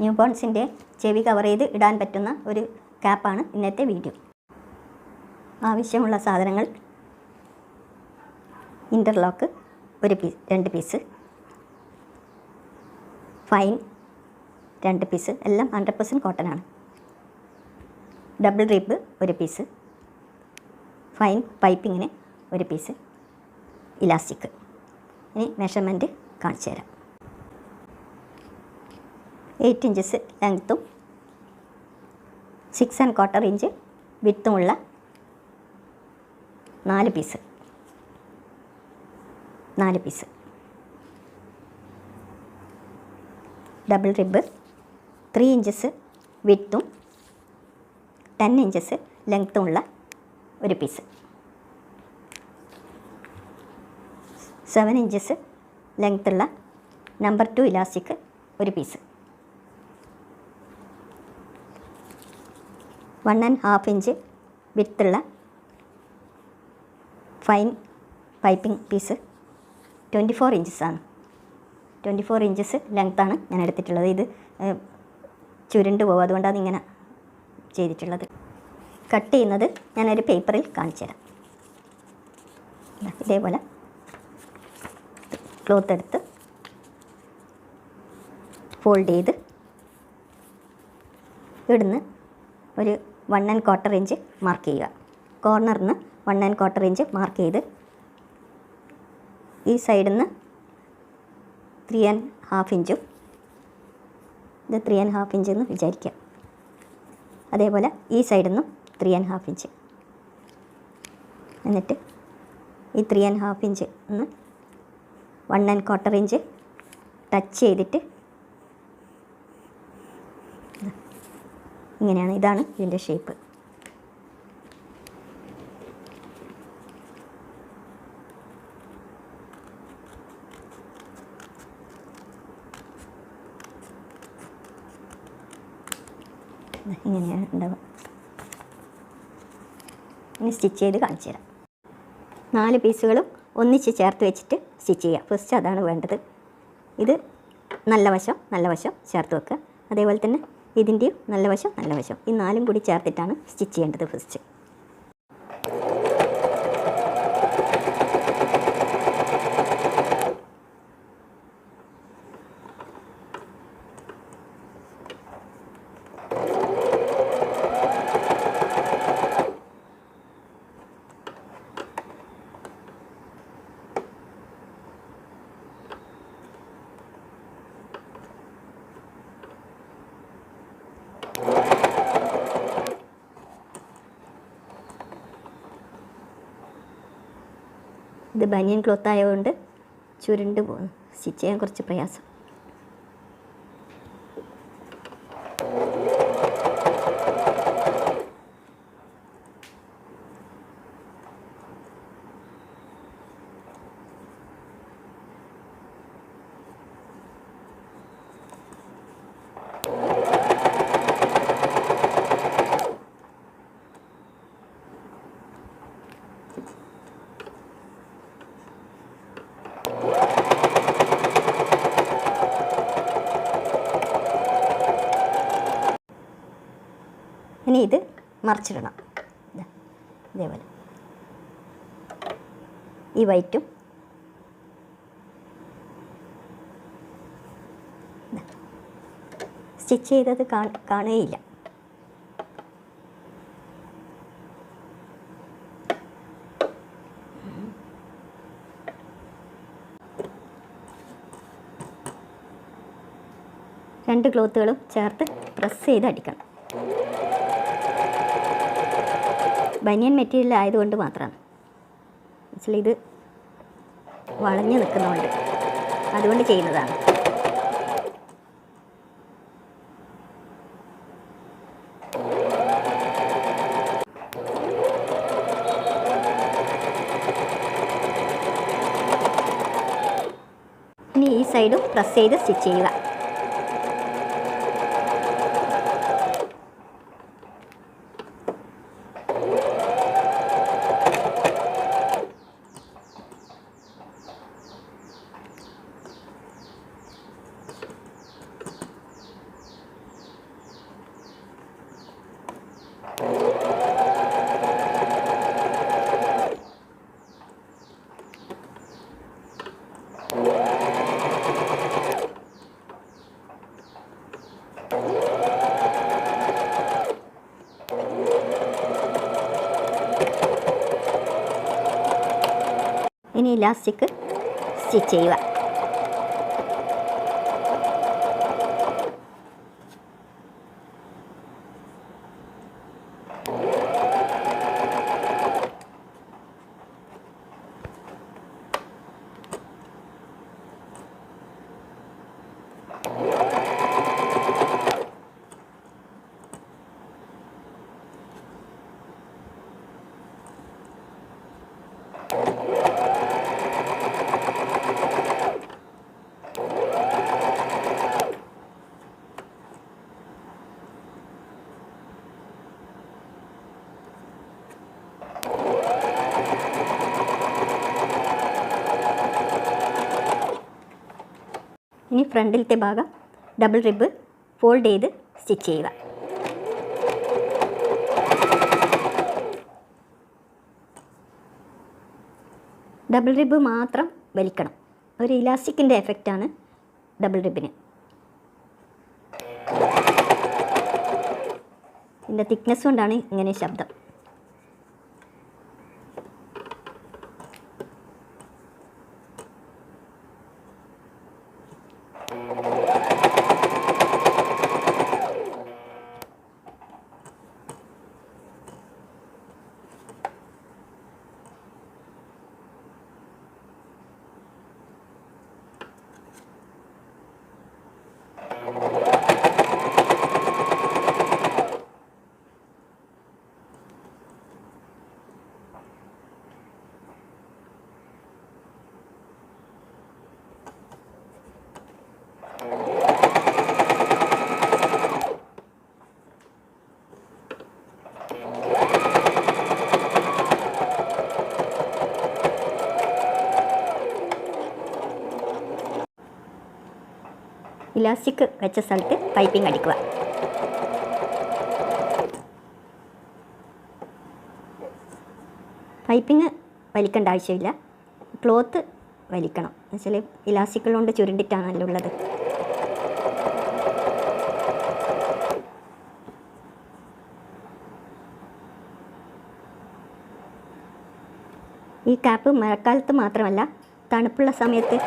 New ബോൺസിൻ്റെ ചെവി cover ചെയ്ത് ഇടാൻ പറ്റുന്ന ഒരു ക്യാപ്പാണ് ഇന്നത്തെ വീഡിയോ. ആവശ്യമുള്ള സാധനങ്ങൾ: ഇൻ്റർലോക്ക് 2 പീസ്, ഫൈൻ 2 പീസ്, എല്ലാം 100% കോട്ടനാണ്. ഡബിൾ റിബ് 1 പീസ്, ഫൈൻ പൈപ്പിങ്ങിന് 1 പീസ്, ഇലാസ്റ്റിക്. ഇനി മെഷർമെൻറ്റ് കാണിച്ചു തരാം. 8 ഇഞ്ചസ് ലെങ്ത്തും 6 1/4 ഇഞ്ച് വിത്തുമുള്ള 4 പീസ്. ഡബിൾ റിബ് 3 ഇഞ്ചസ് വിത്തും 10 ഇഞ്ചസ് ലെങ്ത്തുമുള്ള 1 പീസ്. 7 ഇഞ്ചസ് ലെങ്ത്തുള്ള നമ്പർ 2 ഇലാസ്റ്റിക് 1 പീസ്. 1.5 ഇഞ്ച് വിത്തുള്ള ഫൈൻ പൈപ്പിംഗ് പീസ് 24 ഇഞ്ചസാണ്. 24 ഇഞ്ചസ് ലെങ്ത്താണ് ഞാൻ എടുത്തിട്ടുള്ളത്. ഇത് ചുരുണ്ട് പോകും, അതുകൊണ്ടാണ് ഇങ്ങനെ ചെയ്തിട്ടുള്ളത്. കട്ട് ചെയ്യുന്നത് ഞാനൊരു പേപ്പറിൽ കാണിച്ചു തരാം. ഇതേപോലെ ക്ലോത്ത് എടുത്ത് ഫോൾഡ് ചെയ്ത് ഇവിടുന്ന് ഒരു 1 1/4 ഇഞ്ച് മാർക്ക് ചെയ്യുക. കോർണറിൽ നിന്ന് 1 1/4 ഇഞ്ച് മാർക്ക് ചെയ്ത് ഈ സൈഡിൽ നിന്ന് 3 1/2 ഇഞ്ചും, ഇത് 3 1/2 ഇഞ്ച് എന്ന് വിചാരിക്കാം. അതേപോലെ ഈ സൈഡിൽ നിന്നും 3 1/2 ഇഞ്ച്. എന്നിട്ട് ഈ 3 1/2 ഇഞ്ച് ഒന്ന് 1 1/4 ഇഞ്ച് ടച്ച് ചെയ്തിട്ട് ഇങ്ങനെയാണ്. ഇതാണ് ഇതിൻ്റെ ഷേപ്പ്. ഇങ്ങനെയാണ് ഉണ്ടാവുക. ഇനി സ്റ്റിച്ച് ചെയ്ത് കാണിച്ചു തരാം. 4 പീസുകളും ഒന്നിച്ച് ചേർത്ത് വെച്ചിട്ട് സ്റ്റിച്ച് ചെയ്യുക. ഫസ്റ്റ് അതാണ് വേണ്ടത്. ഇത് നല്ല വശം ചേർത്ത് വെക്കുക. അതേപോലെ തന്നെ ഇതിൻ്റെയും നല്ല വശം. ഈ 4ഉം കൂടി ചേർത്തിട്ടാണ് സ്റ്റിച്ച് ചെയ്യേണ്ടത് ഫസ്റ്റ്. ഇത് ബനിയൻ ക്ലോത്ത് ആയതുകൊണ്ട് ചുരുണ്ട് പോകുന്നു. സ്റ്റിച്ച് ചെയ്യാൻ കുറച്ച് പ്രയാസം. ഇനി ഇത് മറിച്ചിടണം. ഇതേപോലെ ഈ വൈറ്റും സ്റ്റിച്ച് ചെയ്തത് കാണുകയില്ല. രണ്ട് ക്ലോത്തുകളും ചേർത്ത് പ്രസ് ചെയ്ത് അടിക്കണം. ബനിയൻ മെറ്റീരിയൽ ആയതുകൊണ്ട് മാത്രമാണ്. ആക്ച്വലി ഇത് വളഞ്ഞു നിൽക്കുന്നതുകൊണ്ട് അതുകൊണ്ട് ചെയ്യുന്നതാണ്. ഇനി ഈ സൈഡും പ്രസ് ചെയ്ത് സ്റ്റിച്ച് ചെയ്യുക. ഇനി ഇലാസ്റ്റിക് സ്റ്റിച്ച് ചെയ്യുക. ഇനി ഫ്രണ്ടിലത്തെ ഭാഗം ഡബിൾ റിബ് ഫോൾഡ് ചെയ്ത് സ്റ്റിച്ച് ചെയ്യുക. ഡബിൾ റിബ് മാത്രം വലിക്കണം. ഒരു ഇലാസ്റ്റിക്കിൻ്റെ എഫക്റ്റാണ് ഡബിൾ റിബിന്. ഇതിൻ്റെ തിക്നെസ് കൊണ്ടാണ് ഇങ്ങനെ ശബ്ദം. ഇലാസ്റ്റിക് വെച്ച സ്ഥലത്ത് പൈപ്പിംഗ് അടിക്കുക. പൈപ്പിംഗ് വലിക്കേണ്ട ആവശ്യമില്ല, ക്ലോത്ത് വലിക്കണം. എന്നുവെച്ചാൽ ഇലാസ്റ്റിക്കുകൾ കൊണ്ട് ചുരുണ്ടിട്ടാണല്ലോ ഉള്ളത്. ഈ ക്യാപ്പ് മഴക്കാലത്ത് മാത്രമല്ല, തണുപ്പുള്ള സമയത്ത്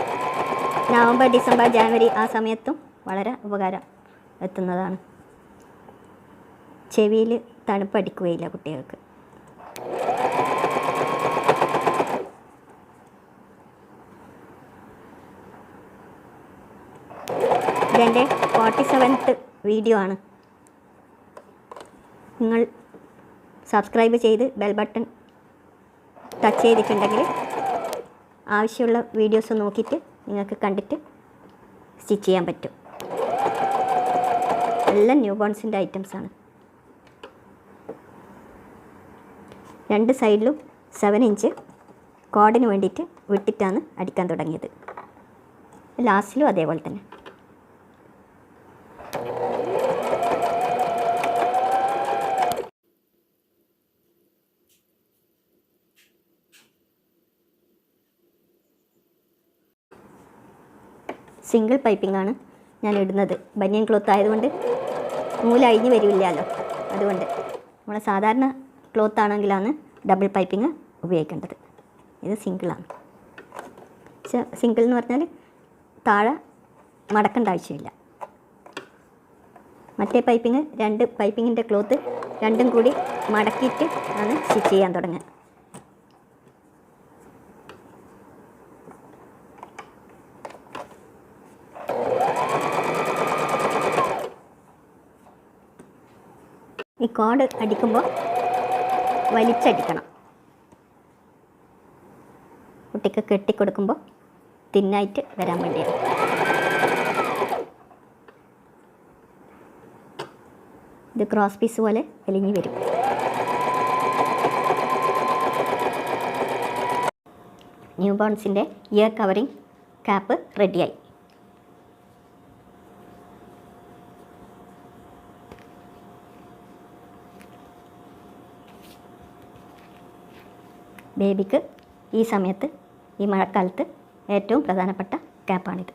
നവംബർ, ഡിസംബർ, ജനുവരി ആ സമയത്തും വളരെ ഉപകാരം എത്തുന്നതാണ്. ചെവിയിൽ തണുപ്പടിക്കുകയില്ല കുട്ടികൾക്ക്. ഇതെൻ്റെ 47th വീഡിയോ ആണ്. നിങ്ങൾ സബ്സ്ക്രൈബ് ചെയ്ത് ബെൽ ബട്ടൺ ടച്ച് ചെയ്തിട്ടുണ്ടെങ്കിൽ ആവശ്യമുള്ള വീഡിയോസ് നോക്കിയിട്ട് നിങ്ങൾക്ക് കണ്ടിട്ട് സ്റ്റിച്ച് ചെയ്യാൻ പറ്റും. എല്ലാം ന്യൂ ബോൺസിൻ്റെ ഐറ്റംസാണ്. രണ്ട് സൈഡിലും 7 ഇഞ്ച് കോഡിന് വേണ്ടിയിട്ട് വിട്ടിട്ടാണ് അടിക്കാൻ തുടങ്ങിയത്. ലാസ്റ്റിലും അതേപോലെ തന്നെ. സിംഗിൾ പൈപ്പിംഗ് ആണ് ഞാൻ ഇടുന്നത്. ബനിയൻ ക്ലോത്ത് ആയതുകൊണ്ട് നൂല് അഴിഞ്ഞ് വരില്ലല്ലോ. അതുകൊണ്ട് നമ്മളെ സാധാരണ ക്ലോത്ത് ആണെങ്കിലാണ് ഡബിൾ പൈപ്പിംഗ് ഉപയോഗിക്കേണ്ടത്. ഇത് സിംഗിളാണ്. പക്ഷേ സിംഗിൾ എന്ന് പറഞ്ഞാൽ താഴെ മടക്കേണ്ട ആവശ്യമില്ല. മറ്റേ പൈപ്പിംഗ് 2 പൈപ്പിങ്ങിൻ്റെ ക്ലോത്ത് രണ്ടും കൂടി മടക്കിയിട്ട് ആണ് സ്റ്റിച്ച് ചെയ്യാൻ തുടങ്ങുക. ഈ കോഡ് അടിക്കുമ്പോൾ വലിച്ചടിക്കണം. കുട്ടിക്ക് കെട്ടിക്കൊടുക്കുമ്പോൾ തിന്നായിട്ട് വരാൻ വേണ്ടിയാണ്. ഇത് ക്രോസ് പീസ് പോലെ വലിഞ്ഞ് വരും. ന്യൂ ബോൺസിൻ്റെ ഇയർ കവറിങ് ക്യാപ്പ് റെഡിയായി. ബേബിക്ക് ഈ സമയത്ത്, ഈ മഴക്കാലത്ത് ഏറ്റവും പ്രധാനപ്പെട്ട ക്യാപ്പാണിത്.